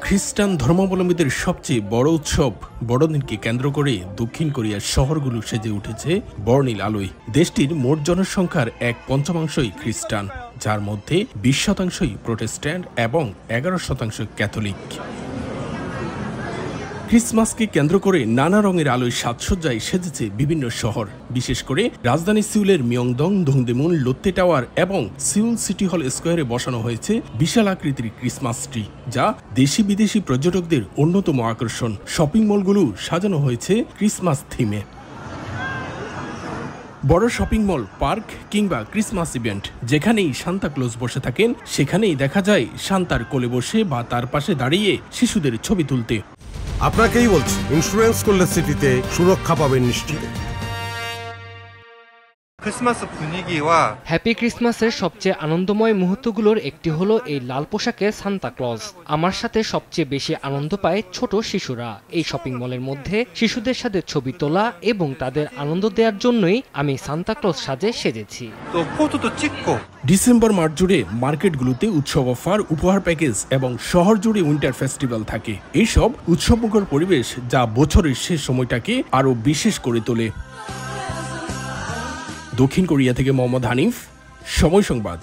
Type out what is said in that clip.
খ্রিস্টান ধর্মাবলম্বীদের সবচেয়ে বড় উৎসব বড়দিনকে কেন্দ্র করে দক্ষিণ কোরিয়ার শহরগুলো সেজে উঠেছে বর্ণিল আলোয়। দেশটির মোট জনসংখ্যার 1/5 খ্রিস্টান, যার মধ্যে 20% প্রোটেস্ট্যান্ট এবং 11% ক্যাথলিক। ক্রিসমাসকে কেন্দ্র করে নানা রঙের আলোয় সাজসজ্জায় সেজেছে বিভিন্ন শহর। বিশেষ করে রাজধানী সিউলের মিয়ংদং, দংদেমুন, লোত্তে টাওয়ার এবং সিউল সিটি হল স্কোয়ারে বসানো হয়েছে বিশাল আকৃতির ক্রিসমাস ট্রি, যা দেশি বিদেশি পর্যটকদের অন্যতম আকর্ষণ। শপিং মলগুলো সাজানো হয়েছে ক্রিসমাস থিমে। বড় শপিং মল, পার্ক কিংবা ক্রিসমাস ইভেন্ট, যেখানেই সান্তা ক্লজ বসে থাকেন সেখানেই দেখা যায় সান্তার কোলে বসে বা তার পাশে দাঁড়িয়ে শিশুদের ছবি তুলতে। আপনাকেই বলছি, ইন্স্যুরেন্স করলে সিটিতে সুরক্ষা পাবেন নিশ্চিত। হ্যাপি ক্রিসমাসের সবচেয়ে আনন্দময় মুহূর্তগুলোর একটি হলো এই লাল পোশাকের সান্তা ক্লজ। আমার সাথে সবচেয়ে বেশি আনন্দ পায় ছোট শিশুরা। এই শপিং মলের মধ্যে শিশুদের সাথে ছবি তোলা এবং তাদের আনন্দ দেওয়ার জন্যই আমি সান্তা ক্লজ সাজে সেজেছি। ডিসেম্বর মাস জুড়ে মার্কেটগুলোতে উৎসব অফার, উপহার প্যাকেজ এবং শহর জুড়ে উইন্টার ফেস্টিভ্যাল থাকে। এইসব উৎসবমুখর পরিবেশ যা বছরের শেষ সময়টাকে আরো বিশেষ করে তোলে। দক্ষিণ কোরিয়া থেকে মোহাম্মদ হানিফ, সময় সংবাদ।